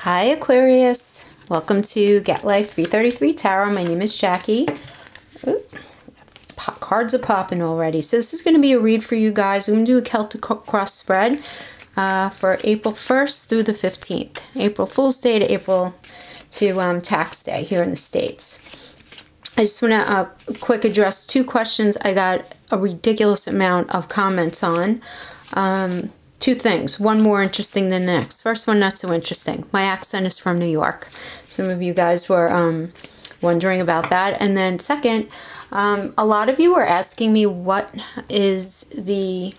Hi Aquarius, welcome to Get Life 333 Tarot. My name is Jackie. Ooh, cards are popping already. So this is going to be a read for you guys. I'm going to do a Celtic cross spread for April 1st through the 15th. April Fool's Day to April to tax day here in the States. I just want to quick address two questions I got a ridiculous amount of comments on. Two things, one more interesting than the next. First one, not so interesting. My accent is from New York. Some of you guys were wondering about that. And then second, a lot of you were asking me what is the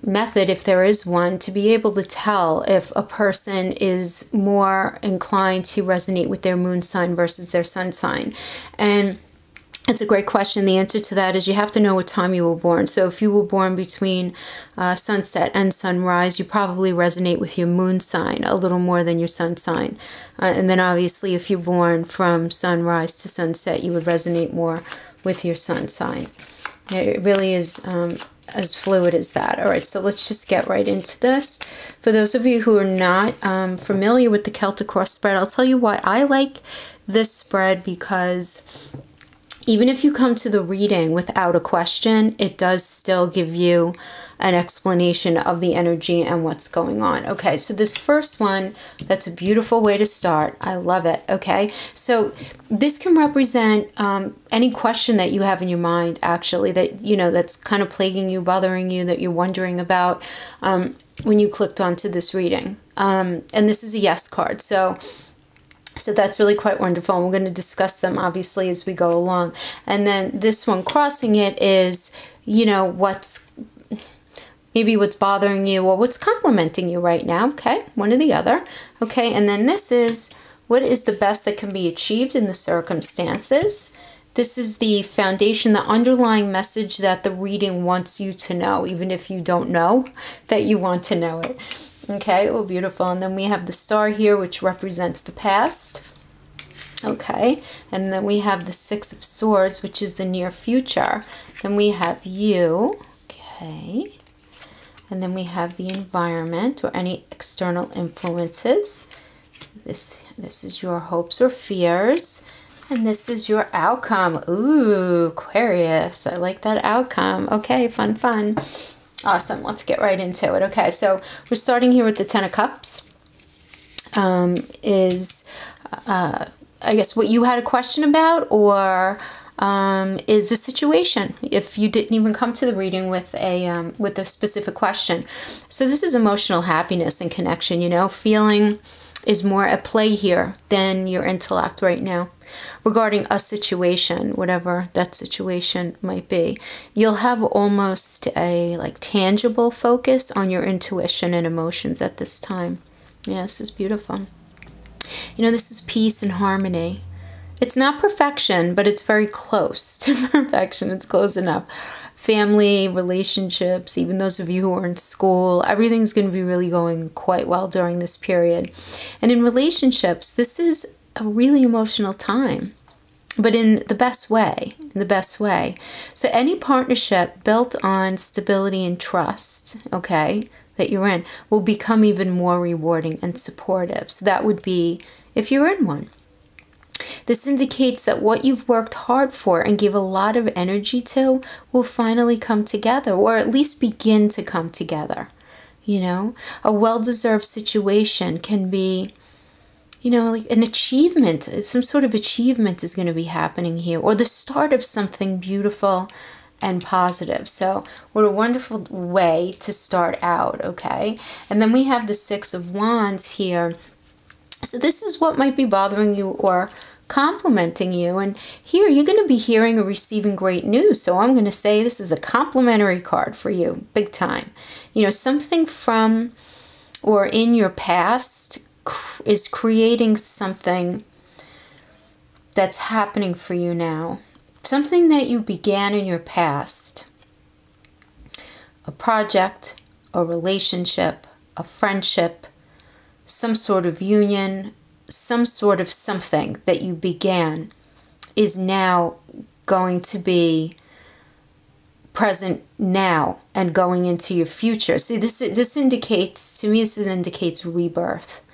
method, if there is one, to be able to tell if a person is more inclined to resonate with their moon sign versus their sun sign. And it's a great question. The answer to that is you have to know what time you were born. So if you were born between sunset and sunrise, you probably resonate with your moon sign a little more than your sun sign. And then obviously if you're born from sunrise to sunset, you would resonate more with your sun sign. It really is as fluid as that. All right, so let's just get right into this. For those of you who are not familiar with the Celtic cross spread, I'll tell you why I like this spread, because even if you come to the reading without a question, it does still give you an explanation of the energy and what's going on. Okay, so this first one, that's a beautiful way to start. I love it, okay? So this can represent any question that you have in your mind, actually, that, you know, that's kind of plaguing you, bothering you, that you're wondering about when you clicked onto this reading. And this is a yes card, so that's really quite wonderful. And we're going to discuss them, obviously, as we go along. And then this one crossing it is, you know, maybe what's bothering you or what's complimenting you right now. Okay, one or the other. Okay, and then this is what is the best that can be achieved in the circumstances. This is the foundation, the underlying message that the reading wants you to know, even if you don't know that you want to know it. Okay, well, beautiful. And then we have the star here, which represents the past. Okay, and then we have the Six of Swords, which is the near future. Then we have you. Okay, and then we have the environment or any external influences. This is your hopes or fears. And this is your outcome. Ooh, Aquarius. I like that outcome. Okay, fun, fun. Awesome. Let's get right into it. Okay, so we're starting here with the Ten of Cups. I guess what you had a question about, or is the situation, if you didn't even come to the reading with a specific question. So this is emotional happiness and connection, you know. Feeling is more at play here than your intellect right now. Regarding a situation, whatever that situation might be, you'll have almost a tangible focus on your intuition and emotions at this time. Yeah, this is beautiful. You know, this is peace and harmony. It's not perfection, but it's very close to perfection. It's close enough. Family, relationships, even those of you who are in school, everything's going to be really going quite well during this period. And in relationships, this is a really emotional time, but in the best way, So any partnership built on stability and trust, okay, that you're in, will become even more rewarding and supportive. So that would be if you're in one. This indicates that what you've worked hard for and give a lot of energy to will finally come together, or at least begin to come together. You know, a well-deserved situation can be, you know, like an achievement, some sort of achievement is going to be happening here, or the start of something beautiful and positive. So what a wonderful way to start out, okay? And then we have the Six of Wands here. So this is what might be bothering you or complimenting you. And here you're going to be hearing or receiving great news. So I'm going to say this is a complimentary card for you, big time. You know, something from or in your past is creating something that's happening for you now. Something that you began in your past. A project, a relationship, a friendship, some sort of union, some sort of something that you began is now going to be present now and going into your future. See, this indicates, to me, this indicates rebirth.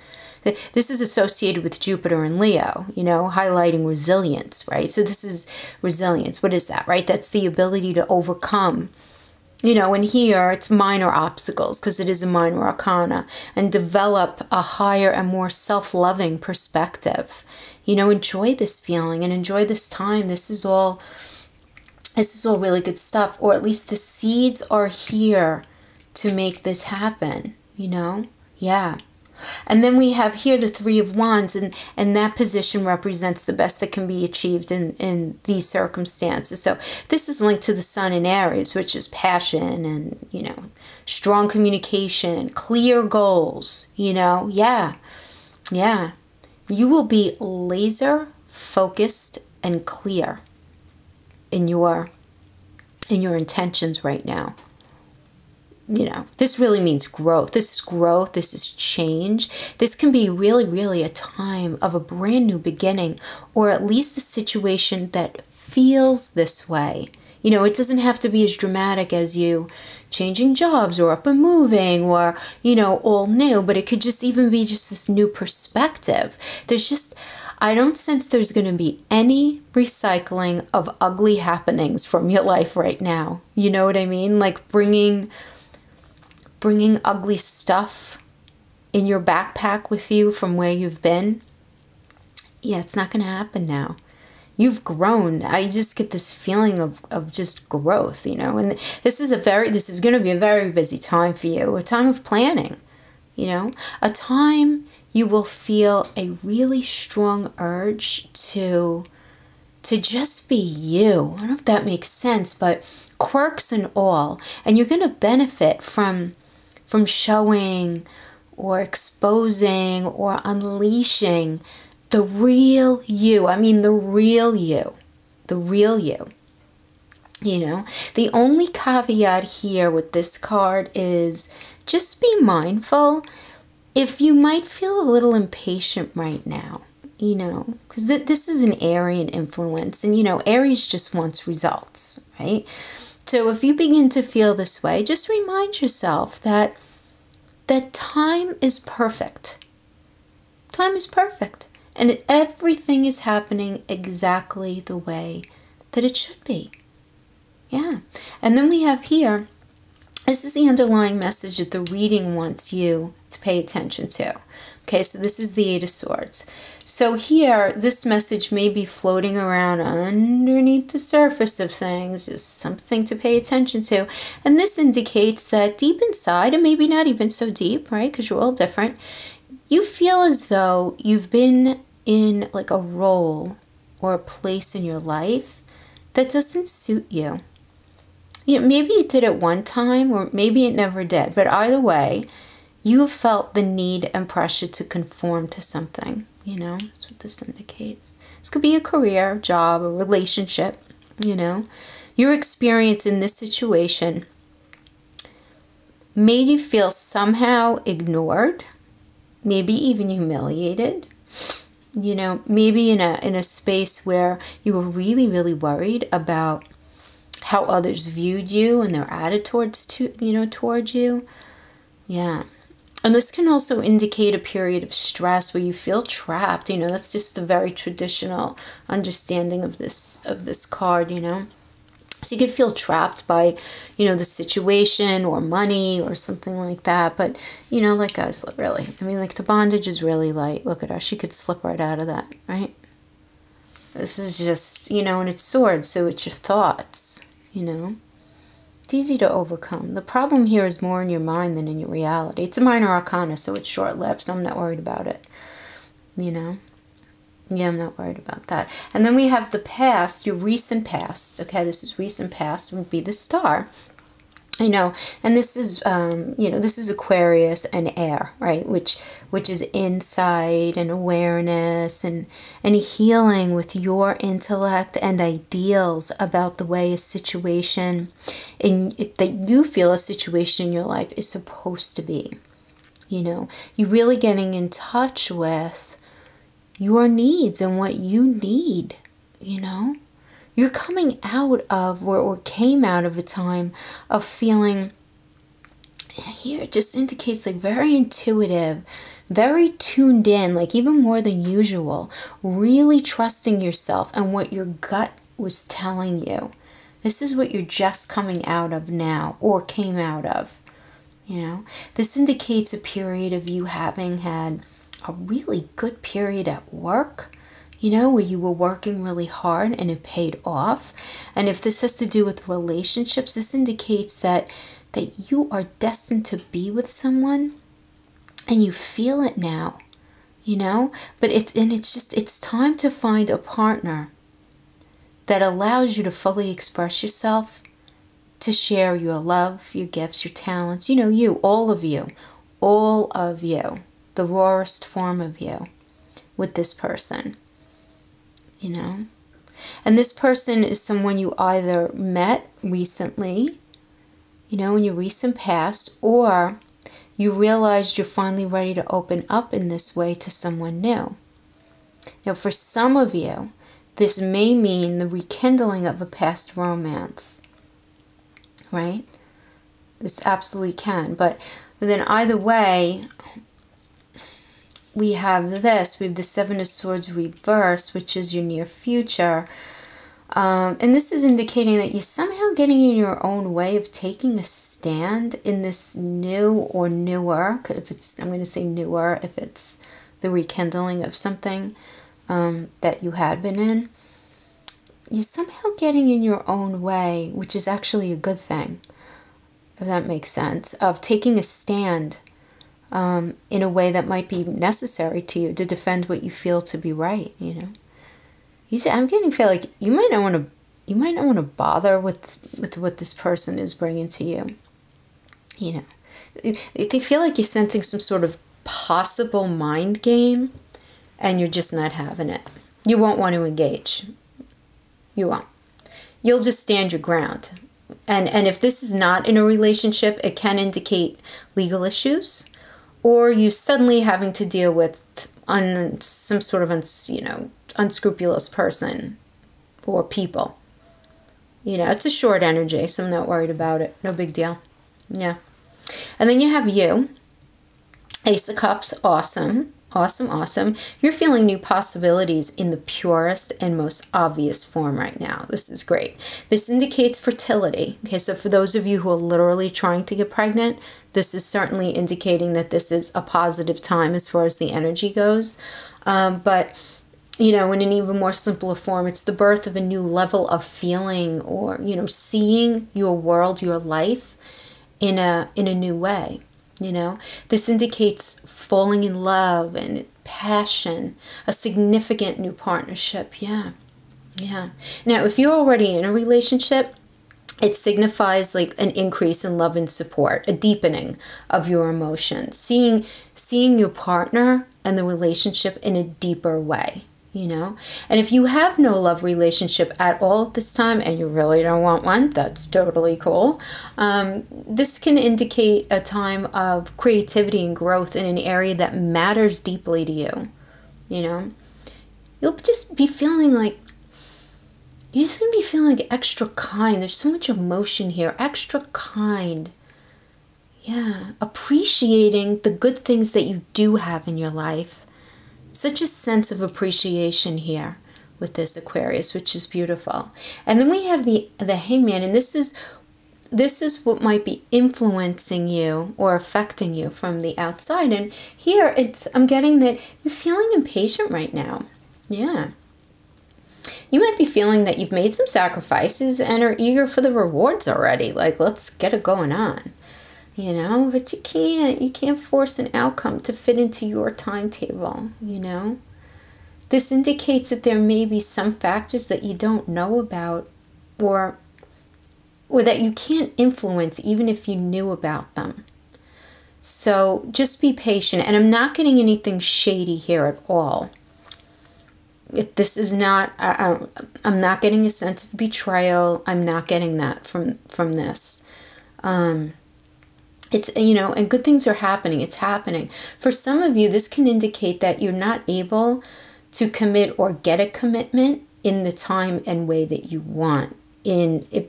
This is associated with Jupiter and Leo, you know, highlighting resilience, right? So this is resilience. What is that, right? That's the ability to overcome, you know, and here it's minor obstacles because it is a minor arcana, and develop a higher and more self-loving perspective. You know, enjoy this feeling and enjoy this time. This is all really good stuff, or at least the seeds are here to make this happen, you know? Yeah. And then we have here the Three of Wands, and that position represents the best that can be achieved in these circumstances. So this is linked to the Sun in Aries, which is passion and, you know, strong communication, clear goals, you know? Yeah. Yeah. You will be laser focused and clear in your intentions right now. You know, this really means growth. This is growth. This is change. This can be really, really a time of a brand new beginning, or at least a situation that feels this way. You know, it doesn't have to be as dramatic as you changing jobs or up and moving or, you know, all new, but it could just even be just this new perspective. I don't sense there's going to be any recycling of ugly happenings from your life right now. You know what I mean? Like bringing ugly stuff in your backpack with you from where you've been. Yeah, it's not going to happen now. You've grown. I just get this feeling of just growth, you know. And this is going to be a very busy time for you. A time of planning, you know. A time you will feel a really strong urge to just be you. I don't know if that makes sense, but quirks and all. And you're going to benefit from showing or exposing or unleashing the real you. I mean, the real you. The real you. You know, the only caveat here with this card is just be mindful if you might feel a little impatient right now, you know, because this is an Aryan influence, and, you know, Aries just wants results, right? So if you begin to feel this way, just remind yourself that time is perfect. Time is perfect. And everything is happening exactly the way that it should be. Yeah. And then we have here, this is the underlying message that the reading wants you to pay attention to. Okay, so this is the Eight of Swords. So here, this message may be floating around underneath the surface of things, just something to pay attention to. And this indicates that deep inside, and maybe not even so deep, right, because you're all different, you feel as though you've been in like a role or a place in your life that doesn't suit you. You know, maybe it did at one time, or maybe it never did. But either way, you have felt the need and pressure to conform to something. You know, that's what this indicates. This could be a career, job, a relationship, you know. Your experience in this situation made you feel somehow ignored, maybe even humiliated. You know, maybe in a space where you were really, really worried about how others viewed you and their attitudes towards you. Yeah. And this can also indicate a period of stress where you feel trapped. You know, that's just the very traditional understanding of this card, you know. So you could feel trapped by, you know, the situation or money or something like that. But, you know, like us, really. I mean, like the bondage is really light. Look at her. She could slip right out of that, right? This is just, you know, and it's swords, so it's your thoughts, you know. It's easy to overcome. The problem here is more in your mind than in your reality. It's a minor arcana, so it's short-lived, so I'm not worried about it, you know. Yeah, I'm not worried about that. And then we have the past, your recent past. Okay, this is recent past, would be the Star. You know, and this is, you know, this is Aquarius and air, right? Which is insight and awareness and healing with your intellect and ideals about the way a situation, that you feel a situation in your life is supposed to be. You know, you're really getting in touch with your needs and what you need, you know. You're coming out of, or came out of a time of feeling, here it just indicates like very intuitive, very tuned in, like even more than usual, really trusting yourself and what your gut was telling you. This is what you're just coming out of now, or came out of. You know, this indicates a period of you having had a really good period at work, you know, where you were working really hard and it paid off. And if this has to do with relationships, this indicates that you are destined to be with someone, and you feel it now, you know. But it's time to find a partner that allows you to fully express yourself, to share your love, your gifts, your talents, you know, all of you, the rawest form of you, with this person, you know. And this person is someone you either met recently, you know, in your recent past, or you realized you're finally ready to open up in this way to someone new. Now, for some of you, this may mean the rekindling of a past romance, right? This absolutely can. But then either way, we have this. We have the Seven of Swords reversed, which is your near future. And this is indicating that you're somehow getting in your own way of taking a stand in this new or newer, if it's, I'm going to say newer, if it's the rekindling of something that you had been in. You're somehow getting in your own way, which is actually a good thing, if that makes sense, of taking a stand in a way that might be necessary to you to defend what you feel to be right, you know. I'm getting feel like you might not want to bother with what this person is bringing to you. You know, they feel like you're sensing some sort of possible mind game, and you're just not having it. You won't want to engage. You won't. You'll just stand your ground. And if this is not in a relationship, it can indicate legal issues, or you suddenly having to deal with some sort of unscrupulous person or people. You know, it's a short energy, so I'm not worried about it. No big deal. Yeah. And then you have you. Ace of Cups, awesome. Awesome, awesome. You're feeling new possibilities in the purest and most obvious form right now. This is great. This indicates fertility. Okay, so for those of you who are literally trying to get pregnant, this is certainly indicating that this is a positive time as far as the energy goes. But, you know, in an even more simpler form, it's the birth of a new level of feeling, or, you know, seeing your world, your life in a new way. You know, this indicates falling in love and passion, a significant new partnership. Yeah. Yeah. Now, if you're already in a relationship, it signifies like an increase in love and support, a deepening of your emotions, seeing your partner and the relationship in a deeper way, you know. And if you have no love relationship at all at this time, and you really don't want one, that's totally cool. This can indicate a time of creativity and growth in an area that matters deeply to you. You know, you'll just be feeling like, you're just going to be feeling like extra kind. There's so much emotion here. Extra kind. Yeah. Appreciating the good things that you do have in your life. Such a sense of appreciation here with this Aquarius, which is beautiful. And then we have the Hangman, and this is what might be influencing you or affecting you from the outside. And here I'm getting that you're feeling impatient right now. Yeah. You might be feeling that you've made some sacrifices and are eager for the rewards already. Like, let's get it going on. You know, but you can't force an outcome to fit into your timetable, you know. This indicates that there may be some factors that you don't know about, or that you can't influence even if you knew about them. So just be patient. And I'm not getting anything shady here at all. If this is not, I'm not getting a sense of betrayal. I'm not getting that from this. It's, you know, and good things are happening. It's happening. For some of you, this can indicate that you're not able to commit or get a commitment in the time and way that you want.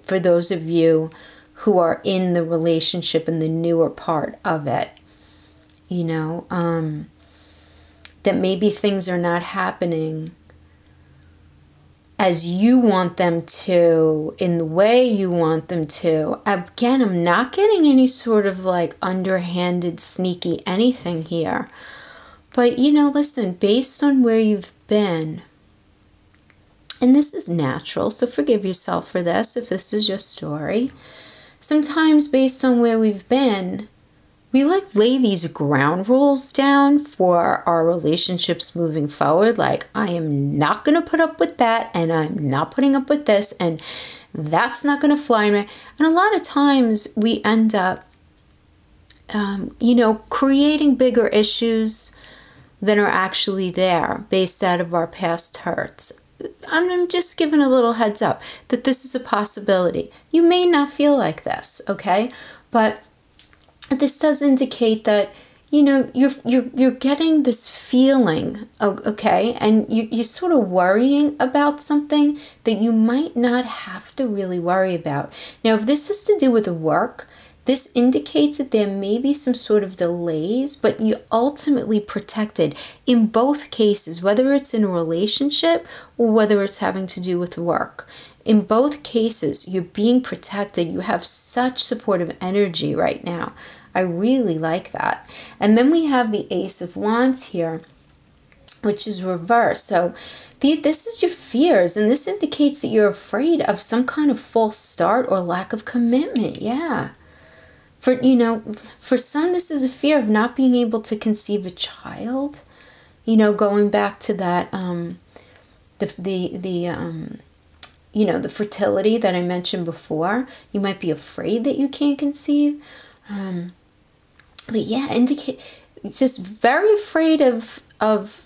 For those of you who are in the relationship in the newer part of it, you know, that maybe things are not happening as you want them to, in the way you want them to. Again, I'm not getting any sort of like underhanded, sneaky anything here. But, you know, listen, based on where you've been, and this is natural, so forgive yourself for this if this is your story. Sometimes based on where we've been, we like lay these ground rules down for our relationships moving forward. Like, I am not going to put up with that, and I'm not putting up with this, and that's not going to fly. And a lot of times we end up, you know, creating bigger issues than are actually there based out of our past hurts. I'm just giving a little heads up that this is a possibility. You may not feel like this, okay? But this does indicate that, you know, you're getting this feeling, okay? And you're sort of worrying about something that you might not have to really worry about. Now, if this has to do with work, this indicates that there may be some sort of delays, but you're ultimately protected in both cases, whether it's in a relationship or whether it's having to do with work. In both cases, you're being protected. You have such supportive energy right now. I really like that. And then we have the Ace of Wands here, which is reversed. So this is your fears, and this indicates that you're afraid of some kind of false start or lack of commitment. Yeah. For, you know, for some, this is a fear of not being able to conceive a child. You know, going back to that, you know, the fertility that I mentioned before. You might be afraid that you can't conceive. But yeah, just very afraid of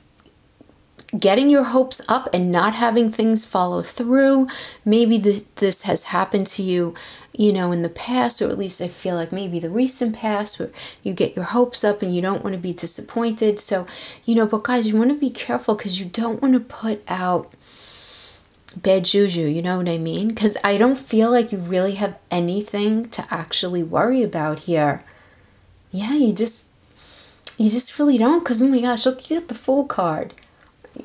getting your hopes up and not having things follow through. Maybe this has happened to you, you know, in the past, or at least I feel like maybe the recent past, where you get your hopes up and you don't want to be disappointed. So, you know, but guys, you want to be careful because you don't want to put out bad juju, you know what I mean? Because I don't feel like you really have anything to actually worry about here. Yeah, you just really don't, because, oh my gosh, look, you got the Fool card.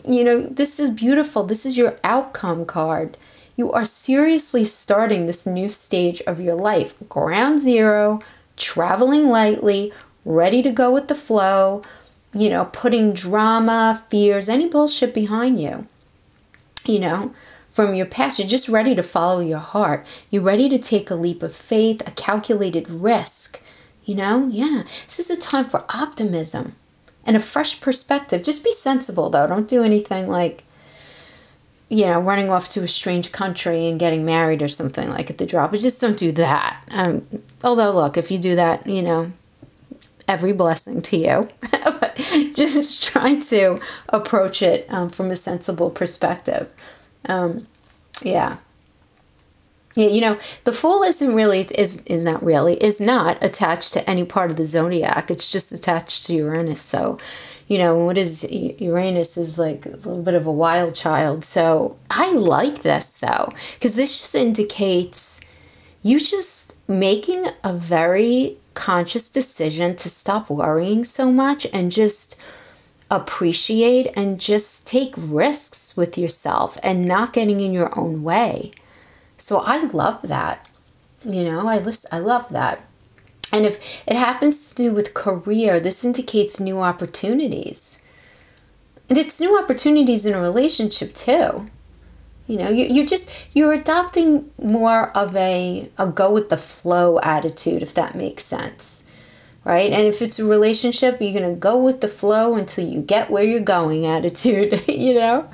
You know, this is beautiful. This is your outcome card. You are seriously starting this new stage of your life. Ground zero, traveling lightly, ready to go with the flow, you know, putting drama, fears, any bullshit behind you, you know, from your past. You're just ready to follow your heart. You're ready to take a leap of faith, a calculated risk, you know? Yeah, this is a time for optimism and a fresh perspective. Just be sensible, though. Don't do anything like, you know, running off to a strange country and getting married or something like at the drop. But just don't do that. Although, look, if you do that, you know, every blessing to you. But just try to approach it from a sensible perspective. Yeah. Yeah, you know, the Fool is not attached to any part of the zodiac. It's just attached to Uranus. So, you know, what is Uranus is like a little bit of a wild child. So I like this, though, because this just indicates you just making a very conscious decision to stop worrying so much and just appreciate and just take risks with yourself and not getting in your own way. So I love that. You know, I love that. And if it happens to do with career, this indicates new opportunities. And it's new opportunities in a relationship too. You know, you're adopting more of a go with the flow attitude, if that makes sense. Right? And if it's a relationship, you're going to go with the flow until you get where you're going attitude, you know?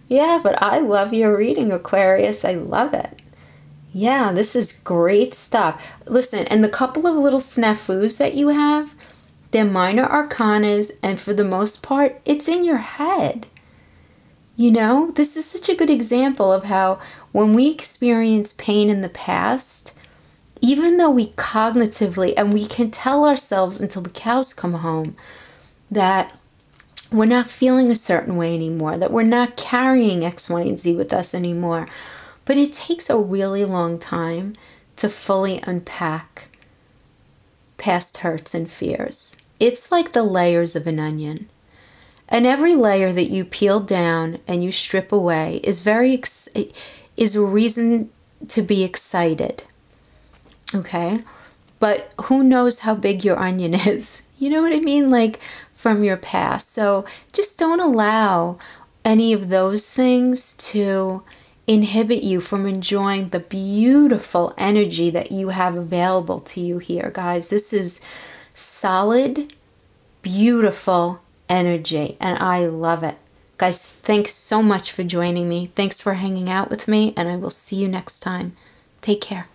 Yeah, but I love your reading, Aquarius. I love it. Yeah, this is great stuff. Listen, and the couple of little snafus that you have, they're minor arcanas, and for the most part, it's in your head. You know, this is such a good example of how when we experience pain in the past, even though we cognitively, and we can tell ourselves until the cows come home, that we're not feeling a certain way anymore, that we're not carrying X, Y, and Z with us anymore. But it takes a really long time to fully unpack past hurts and fears. It's like the layers of an onion. And every layer that you peel down and you strip away is is a reason to be excited. Okay? But who knows how big your onion is? You know what I mean? Like from your past. So just don't allow any of those things to inhibit you from enjoying the beautiful energy that you have available to you here, guys. This is solid, beautiful energy, and I love it. Guys, thanks so much for joining me. Thanks for hanging out with me, and I will see you next time. Take care.